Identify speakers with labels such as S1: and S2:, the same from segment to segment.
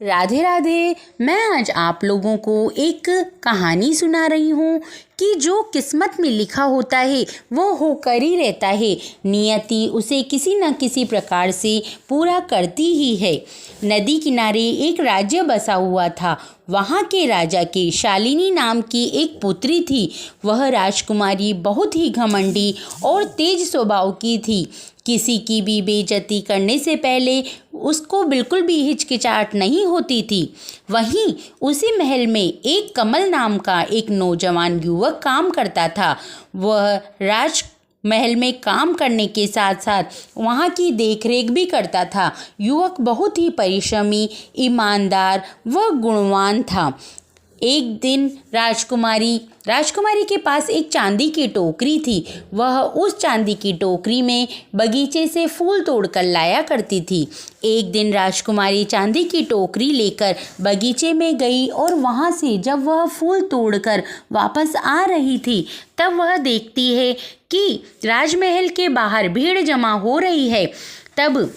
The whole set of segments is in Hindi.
S1: राधे राधे। मैं आज आप लोगों को एक कहानी सुना रही हूँ कि जो किस्मत में लिखा होता है वो होकर ही रहता है। नियति उसे किसी न किसी प्रकार से पूरा करती ही है। नदी किनारे एक राज्य बसा हुआ था। वहाँ के राजा के शालिनी नाम की एक पुत्री थी। वह राजकुमारी बहुत ही घमंडी और तेज स्वभाव की थी। किसी की भी बेइज्जती करने से पहले उसको बिल्कुल भी हिचकिचाहट नहीं होती थी। वहीं उसी महल में एक कमल नाम का एक नौजवान युवक काम करता था। वह राज महल में काम करने के साथ साथ वहाँ की देखरेख भी करता था। युवक बहुत ही परिश्रमी, ईमानदार व गुणवान था। एक दिन राजकुमारी के पास एक चांदी की टोकरी थी। वह उस चांदी की टोकरी में बगीचे से फूल तोड़कर लाया करती थी। एक दिन राजकुमारी चांदी की टोकरी लेकर बगीचे में गई और वहाँ से जब वह फूल तोड़कर वापस आ रही थी तब वह देखती है कि राजमहल के बाहर भीड़ जमा हो रही है। तब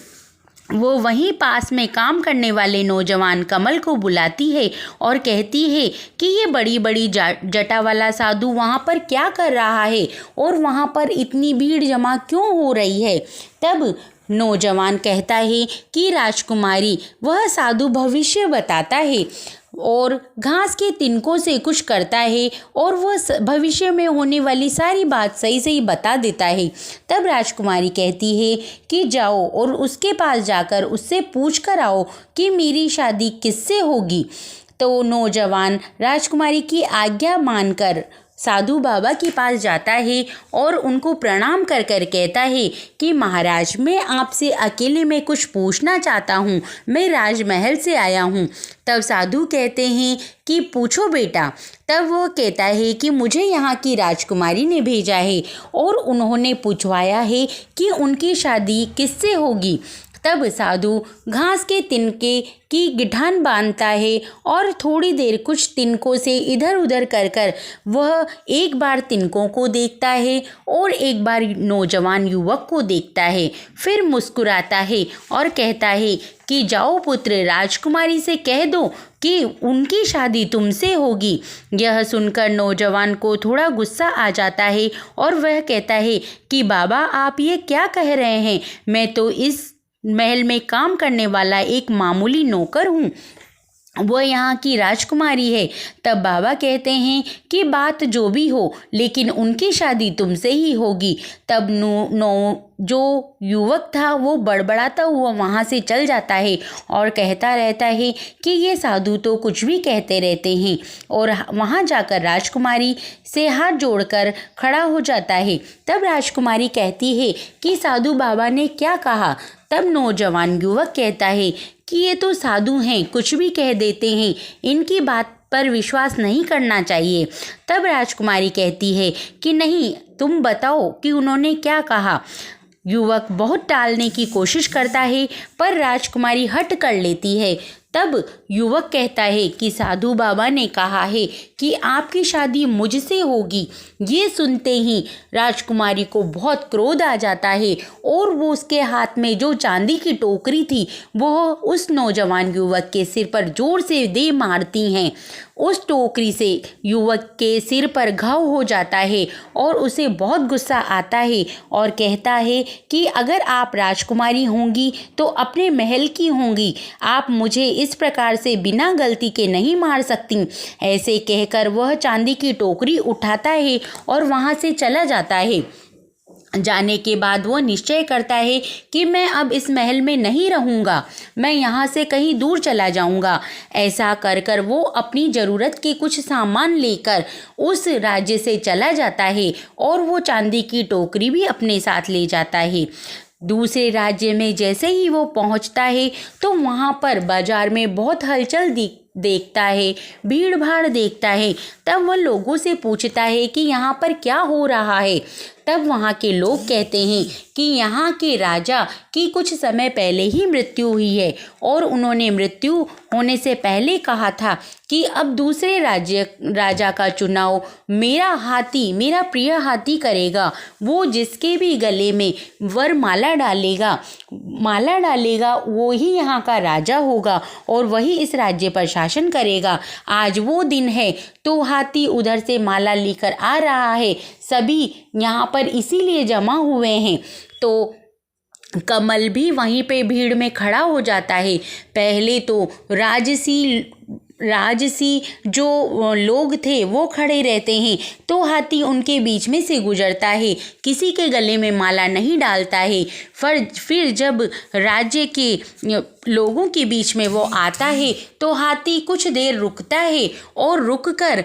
S1: वो वहीं पास में काम करने वाले नौजवान कमल को बुलाती है और कहती है कि ये बड़ी बड़ी जटा वाला साधु वहाँ पर क्या कर रहा है और वहाँ पर इतनी भीड़ जमा क्यों हो रही है। तब नौजवान कहता है कि राजकुमारी, वह साधु भविष्य बताता है और घास के तिनकों से कुछ करता है और वह भविष्य में होने वाली सारी बात सही सही बता देता है। तब राजकुमारी कहती है कि जाओ और उसके पास जाकर उससे पूछ कर आओ कि मेरी शादी किससे होगी। तो नौजवान राजकुमारी की आज्ञा मानकर साधु बाबा के पास जाता है और उनको प्रणाम कर कर कहता है कि महाराज, मैं आपसे अकेले में कुछ पूछना चाहता हूँ। मैं राजमहल से आया हूँ। तब साधु कहते हैं कि पूछो बेटा। तब वो कहता है कि मुझे यहाँ की राजकुमारी ने भेजा है और उन्होंने पूछवाया है कि उनकी शादी किससे होगी। तब साधु घास के तिनके की गिठान बांधता है और थोड़ी देर कुछ तिनकों से इधर उधर कर कर वह एक बार तिनकों को देखता है और एक बार नौजवान युवक को देखता है। फिर मुस्कुराता है और कहता है कि जाओ पुत्र, राजकुमारी से कह दो कि उनकी शादी तुमसे होगी। यह सुनकर नौजवान को थोड़ा गुस्सा आ जाता है और वह कहता है कि बाबा, आप ये क्या कह रहे हैं? मैं तो इस महल में काम करने वाला एक मामूली नौकर हूँ, वह यहाँ की राजकुमारी है। तब बाबा कहते हैं कि बात जो भी हो, लेकिन उनकी शादी तुमसे ही होगी। तब जो युवक था वो बड़बड़ाता हुआ वहाँ से चल जाता है और कहता रहता है कि ये साधु तो कुछ भी कहते रहते हैं, और वहाँ जाकर राजकुमारी से हाथ जोड़कर खड़ा हो जाता है। तब राजकुमारी कहती है कि साधु बाबा ने क्या कहा। तब नौजवान युवक कहता है कि ये तो साधु हैं, कुछ भी कह देते हैं, इनकी बात पर विश्वास नहीं करना चाहिए। तब राजकुमारी कहती है कि नहीं, तुम बताओ कि उन्होंने क्या कहा। युवक बहुत टालने की कोशिश करता है पर राजकुमारी हट कर लेती है। तब युवक कहता है कि साधु बाबा ने कहा है कि आपकी शादी मुझसे होगी। ये सुनते ही राजकुमारी को बहुत क्रोध आ जाता है और वो उसके हाथ में जो चांदी की टोकरी थी वो उस नौजवान युवक के सिर पर जोर से दे मारती हैं। उस टोकरी से युवक के सिर पर घाव हो जाता है और उसे बहुत गुस्सा आता है और कहता है कि अगर आप राजकुमारी होंगी तो अपने महल की होंगी, आप मुझे इस प्रकार से बिना गलती के नहीं मार सकती। ऐसे कहकर वह चांदी की टोकरी उठाता है और वहाँ से चला जाता है। जाने के बाद वो निश्चय करता है कि मैं अब इस महल में नहीं रहूँगा, मैं यहाँ से कहीं दूर चला जाऊँगा। ऐसा कर कर वो अपनी ज़रूरत के कुछ सामान लेकर उस राज्य से चला जाता है और वो चांदी की टोकरी भी अपने साथ ले जाता है। दूसरे राज्य में जैसे ही वो पहुंचता है तो वहाँ पर बाजार में बहुत हलचल देखता है, भीड़ भाड़ देखता है। तब वह लोगों से पूछता है कि यहाँ पर क्या हो रहा है। तब वहाँ के लोग कहते हैं कि यहाँ के राजा की कुछ समय पहले ही मृत्यु हुई है और उन्होंने मृत्यु होने से पहले कहा था कि अब दूसरे राजा का चुनाव मेरा हाथी, मेरा प्रिय हाथी करेगा। वो जिसके भी गले में वरमाला डालेगा वो ही यहाँ का राजा होगा और वही इस राज्य पर शासन करेगा। आज वो दिन है। तो हाथी उधर से माला लेकर आ रहा है। सभी यहाँ पर इसीलिए जमा हुए हैं। तो कमल भी वहीं पे भीड़ में खड़ा हो जाता है। पहले तो राजसी जो लोग थे वो खड़े रहते हैं, तो हाथी उनके बीच में से गुजरता है, किसी के गले में माला नहीं डालता है। फिर जब राज्य के लोगों के बीच में वो आता है तो हाथी कुछ देर रुकता है और रुककर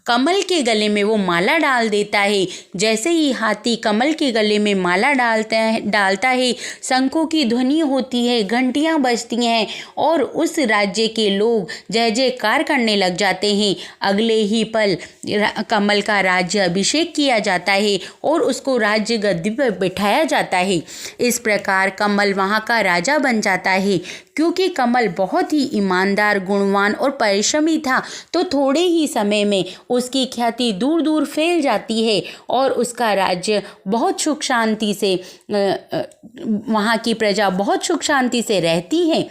S1: कमल के गले में वो माला डाल देता है। जैसे ही हाथी कमल के गले में माला डालता है, शंखों की ध्वनि होती है, घंटियां बजती हैं और उस राज्य के लोग जय जयकार करने लग जाते हैं। अगले ही पल कमल का राज्य अभिषेक किया जाता है और उसको राज्य गद्दी पर बिठाया जाता है। इस प्रकार कमल वहाँ का राजा बन जाता है। क्योंकि कमल बहुत ही ईमानदार, गुणवान और परिश्रमी था, तो थोड़े ही समय में उसकी ख्याति दूर दूर फैल जाती है और उसका राज्य बहुत सुख शांति से, वहाँ की प्रजा बहुत सुख शांति से रहती है।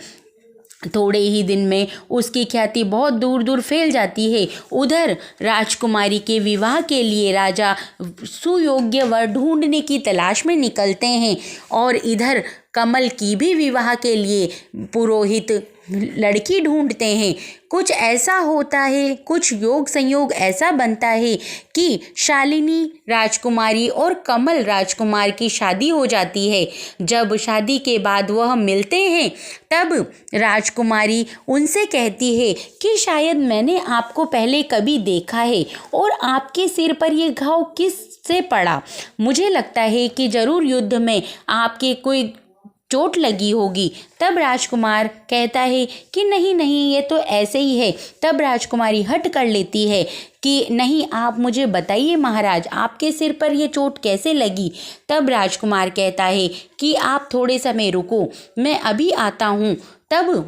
S1: थोड़े ही दिन में उसकी ख्याति बहुत दूर दूर फैल जाती है। उधर राजकुमारी के विवाह के लिए राजा सुयोग्य वर ढूंढने की तलाश में निकलते हैं और इधर कमल की भी विवाह के लिए पुरोहित लड़की ढूंढते हैं। कुछ ऐसा होता है, कुछ योग संयोग ऐसा बनता है कि शालिनी राजकुमारी और कमल राजकुमार की शादी हो जाती है। जब शादी के बाद वह मिलते हैं तब राजकुमारी उनसे कहती है कि शायद मैंने आपको पहले कभी देखा है और आपके सिर पर ये घाव किस से पड़ा। मुझे लगता है कि जरूर युद्ध में आपके कोई चोट लगी होगी। तब राजकुमार कहता है कि नहीं नहीं, ये तो ऐसे ही है। तब राजकुमारी हट कर लेती है कि नहीं, आप मुझे बताइए महाराज, आपके सिर पर ये चोट कैसे लगी। तब राजकुमार कहता है कि आप थोड़े समय रुको, मैं अभी आता हूँ। तब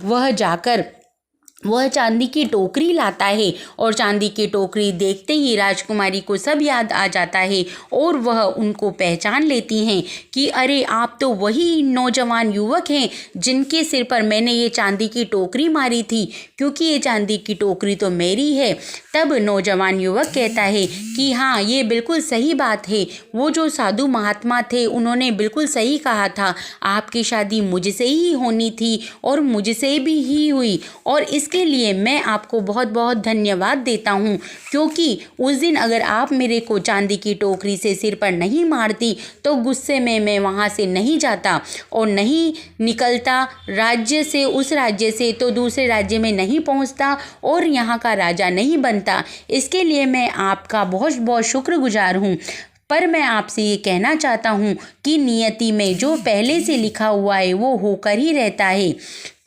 S1: वह चांदी की टोकरी लाता है और चांदी की टोकरी देखते ही राजकुमारी को सब याद आ जाता है और वह उनको पहचान लेती हैं कि अरे, आप तो वही नौजवान युवक हैं जिनके सिर पर मैंने ये चांदी की टोकरी मारी थी, क्योंकि ये चांदी की टोकरी तो मेरी है। तब नौजवान युवक कहता है कि हाँ, ये बिल्कुल सही बात है। वो जो साधु महात्मा थे उन्होंने बिल्कुल सही कहा था, आपकी शादी मुझसे ही होनी थी और मुझसे भी ही हुई, और इसके लिए मैं आपको बहुत बहुत धन्यवाद देता हूँ, क्योंकि उस दिन अगर आप मेरे को चांदी की टोकरी से सिर पर नहीं मारती तो गुस्से में मैं वहाँ से नहीं जाता और नहीं निकलता राज्य से, उस राज्य से तो दूसरे राज्य में नहीं पहुँचता और यहाँ का राजा नहीं बनता। इसके लिए मैं आपका बहुत बहुत शुक्रगुजार हूँ। पर मैं आपसे ये कहना चाहता हूँ कि नियति में जो पहले से लिखा हुआ है वो होकर ही रहता है।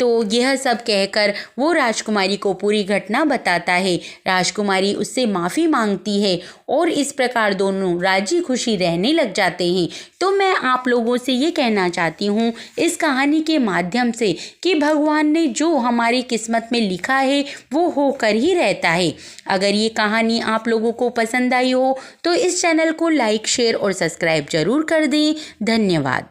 S1: तो यह सब कहकर वो राजकुमारी को पूरी घटना बताता है। राजकुमारी उससे माफ़ी मांगती है और इस प्रकार दोनों राजी खुशी रहने लग जाते हैं। तो मैं आप लोगों से ये कहना चाहती हूँ इस कहानी के माध्यम से कि भगवान ने जो हमारी किस्मत में लिखा है वो होकर ही रहता है। अगर ये कहानी आप लोगों को पसंद आई हो तो इस चैनल को लाइक, शेयर और सब्सक्राइब ज़रूर कर दें। धन्यवाद।